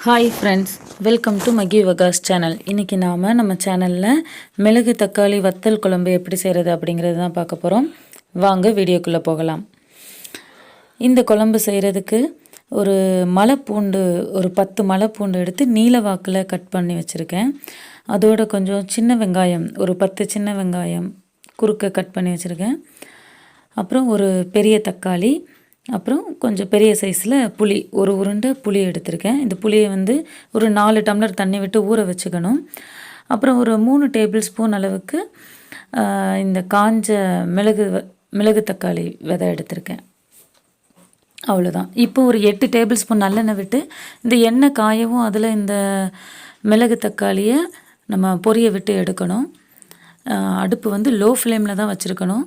Hi friends, welcome to மகிவகாஸ் channel. இன்றைக்கி நம்ம சேனலில் மிளகு தக்காளி வத்தல் குழம்பு எப்படி செய்கிறது அப்படிங்கிறது தான் பார்க்க போகிறோம். வாங்க வீடியோக்குள்ளே போகலாம். இந்த குழம்பு செய்கிறதுக்கு ஒரு மலைப்பூண்டு ஒரு 10 மலைப்பூண்டு எடுத்து நீல வாக்கில் கட் பண்ணி வச்சுருக்கேன். அதோட கொஞ்சம் சின்ன வெங்காயம் ஒரு 10 சின்ன வெங்காயம் குறுக்க கட் பண்ணி வச்சுருக்கேன். அப்புறம் ஒரு பெரிய தக்காளி, அப்புறம் கொஞ்சம் பெரிய சைஸில் புளி, ஒரு உருண்டை புளி எடுத்திருக்கேன். இந்த புளியை ஒரு 4 டம்ளர் தண்ணி விட்டு ஊற வச்சுக்கணும். அப்புறம் ஒரு 3 டேபிள் ஸ்பூன் அளவுக்கு இந்த காஞ்ச மிளகு தக்காளி விதை எடுத்திருக்கேன். அவ்வளோதான். இப்போ ஒரு 8 டேபிள் ஸ்பூன் நல்லெண்ணெய் விட்டு இந்த எண்ணெய் காயவும் அதில் இந்த மிளகு தக்காளியை நம்ம பொரிய விட்டு எடுக்கணும். அடுப்பு லோ ஃப்ளேமில் தான் வச்சுருக்கணும்.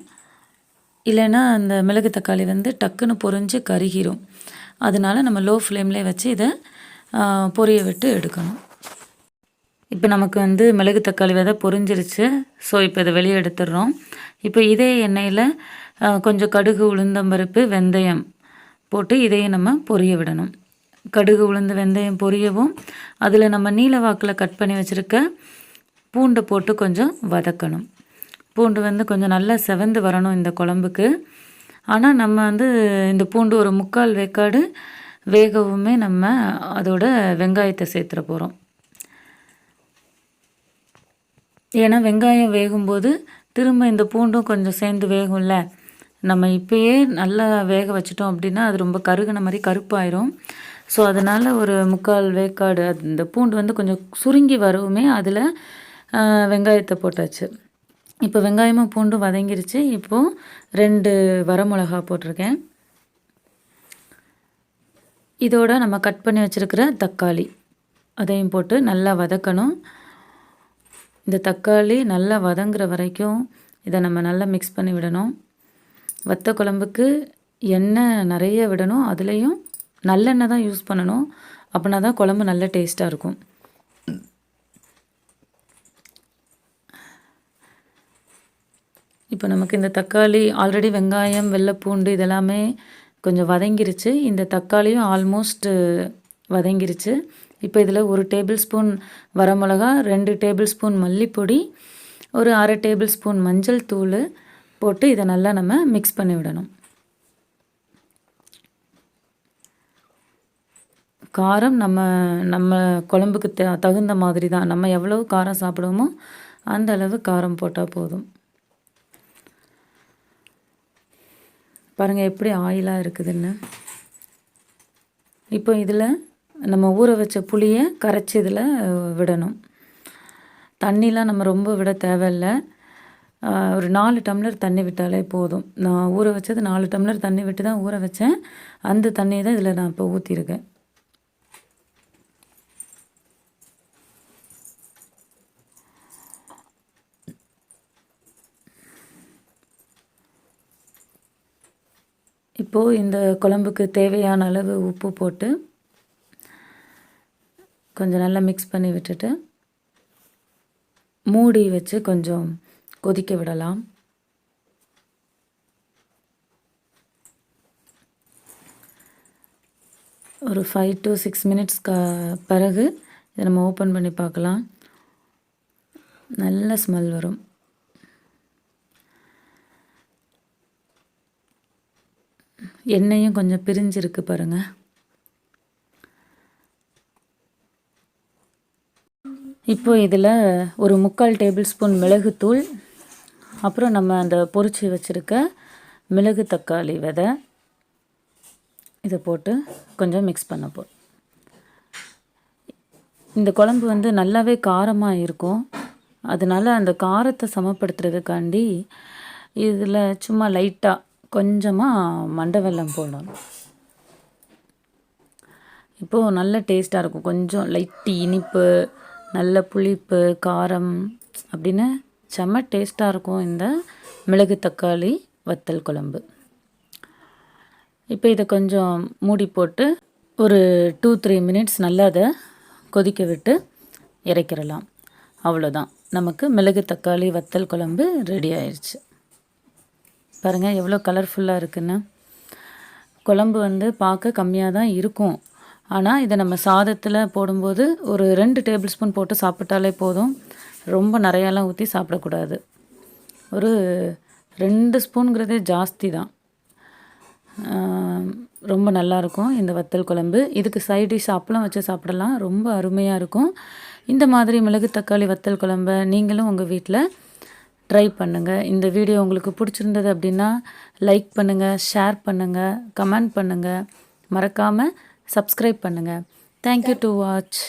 இல்லைன்னா அந்த மிளகு தக்காளி டக்குன்னு பொரிஞ்சு கருகிரும். அதனால நம்ம லோ ஃப்ளேம்லேயே வச்சு இதை பொரிய விட்டு எடுக்கணும். இப்போ நமக்கு மிளகு தக்காளி விதை பொரிஞ்சிருச்சு. ஸோ இப்போ இதை வெளியே எடுத்துடுறோம். இப்போ இதே எண்ணெயில் கொஞ்சம் கடுகு, உளுந்தம்பருப்பு, வெந்தயம் போட்டு இதையும் நம்ம பொரிய விடணும். கடுகு, உளுந்து, வெந்தயம் பொரியவும் அதில் நம்ம நீல வாக்கில் கட் பண்ணி வச்சுருக்க பூண்டை போட்டு கொஞ்சம் வதக்கணும். பூண்டு கொஞ்சம் நல்லா செவந்து வரணும் இந்த குழம்புக்கு. ஆனால் நம்ம இந்த பூண்டு ஒரு 3/4 வேக்காடு வேகவுமே நம்ம அதோட வெங்காயத்தை சேர்த்துற போகிறோம். ஏன்னா வெங்காயம் வேகும்போது திரும்ப இந்த பூண்டும் கொஞ்சம் சேர்ந்து வேகும்ல. நம்ம இப்போயே நல்லா வேக வச்சிட்டோம் அப்படின்னா அது ரொம்ப கருகின மாதிரி கருப்பாயிரும். ஸோ அதனால் ஒரு 3/4 வேக்காடு இந்த பூண்டு கொஞ்சம் சுருங்கி வரவுமே அதில் வெங்காயத்தை போட்டாச்சு. இப்போ வெங்காயமும் பூண்டும் வதங்கிருச்சு. இப்போது 2 வரமிளகா போட்டிருக்கேன். இதோட நம்ம கட் பண்ணி வச்சுருக்கிற தக்காளி அதையும் போட்டு நல்லா வதக்கணும். இந்த தக்காளி நல்லா வதங்குற வரைக்கும் இதை நம்ம நல்லா மிக்ஸ் பண்ணி விடணும். வத்த குழம்புக்கு எண்ணெய் நிறைய விடணும். அதுலேயும் நல்லெண்ணெய் தான் யூஸ் பண்ணணும். அப்படின்னா தான் குழம்பு நல்ல டேஸ்ட்டாக இருக்கும். இப்போ நமக்கு இந்த தக்காளி ஆல்ரெடி வெங்காயம், வெள்ளைப்பூண்டு இதெல்லாமே கொஞ்சம் வதங்கிருச்சு. இந்த தக்காளியும் ஆல்மோஸ்ட் வதங்கிருச்சு. இப்போ இதில் 1 டேபிள் ஸ்பூன் வரமிளகா, 2 டேபிள் ஸ்பூன் மல்லிப்பொடி, ஒரு 1/2 டேபிள் ஸ்பூன் மஞ்சள் தூள் போட்டு இதை நல்லா நம்ம மிக்ஸ் பண்ணி விடணும். காரம் நம்ம குழம்புக்கு தகுந்த மாதிரி தான். நம்ம எவ்வளோ காரம் சாப்பிடுவோமோ அந்த அளவு காரம் போட்டால் போதும். பாருங்கள் எப்படி ஆயிலாக இருக்குதுன்னு. இப்போ இதில் நம்ம ஊற வச்ச புளியை கரைச்சி இதில் விடணும். தண்ணிலாம் நம்ம ரொம்ப விட தேவையில்லை. ஒரு 4 டம்ளர் தண்ணி விட்டாலே போதும். நான் ஊற வச்சது 4 டம்ளர் தண்ணி விட்டு தான் ஊற வச்சேன். அந்த தண்ணியை தான் இதில் நான் இப்போ ஊற்றிருக்கேன். இப்போது இந்த குழம்புக்கு தேவையான அளவு உப்பு போட்டு கொஞ்சம் நல்லா மிக்ஸ் பண்ணி விட்டுட்டு மூடி வச்சு கொஞ்சம் கொதிக்க விடலாம். ஒரு 5 to 6 மினிட்ஸ் பிறகு இதை நம்ம ஓப்பன் பண்ணி பார்க்கலாம். நல்ல ஸ்மெல் வரும். எண்ணெயும் கொஞ்சம் பிரிஞ்சிருக்கு பாருங்கள். இப்போ இதில் ஒரு 3/4 டேபிள் ஸ்பூன் மிளகுத்தூள், அப்புறம் நம்ம அந்த பொரிச்சு வச்சுருக்க மிளகு தக்காளி விதை இதை போட்டு கொஞ்சம் மிக்ஸ் பண்ண போகிறோம். இந்த குழம்பு நல்லாவே காரமாக இருக்கும். அதனால் அந்த காரத்தை சமப்படுத்துறதுக்காண்டி இதில் சும்மா லைட்டாக கொஞ்சமாக மண்டை வெல்லம் போடணும். இப்போது நல்ல டேஸ்ட்டாக இருக்கும். கொஞ்சம் லைட்டு இனிப்பு, நல்ல புளிப்பு, காரம் அப்படின்னு செம்ம டேஸ்ட்டாக இருக்கும் இந்த மிளகு தக்காளி வத்தல் குழம்பு. இப்போ இதை கொஞ்சம் மூடி போட்டு ஒரு 2-3 மினிட்ஸ் நல்லா அதை கொதிக்க விட்டு இறக்கிடலாம். அவ்வளோதான், நமக்கு மிளகு தக்காளி வத்தல் குழம்பு ரெடி ஆயிடுச்சு. பாருங்கள் எவ்வளோ கலர்ஃபுல்லாக இருக்குன்னு. குழம்பு பார்க்க கம்மியாக தான் இருக்கும். ஆனால் இதை நம்ம சாதத்தில் போடும்போது ஒரு 2 டேபிள் ஸ்பூன் போட்டு சாப்பிட்டாலே போதும். ரொம்ப நிறையாலாம் ஊற்றி சாப்பிடக்கூடாது. ஒரு 2 ஸ்பூனுங்கிறதே ஜாஸ்தி தான். ரொம்ப நல்லாயிருக்கும் இந்த வத்தல் குழம்பு. இதுக்கு சைட் டிஷ் அப்பளம் வச்சு சாப்பிடலாம். ரொம்ப அருமையாக இருக்கும். இந்த மாதிரி மிளகு தக்காளி வத்தல் குழம்பை நீங்களும் உங்கள் வீட்டில் ட்ரை பண்ணுங்கள். இந்த வீடியோ உங்களுக்கு பிடிச்சிருந்தது அப்படின்னா லைக் பண்ணுங்கள், ஷேர் பண்ணுங்கள், கமெண்ட் பண்ணுங்கள், மறக்காமல் சப்ஸ்கிரைப் பண்ணுங்கள். Thank you to watch.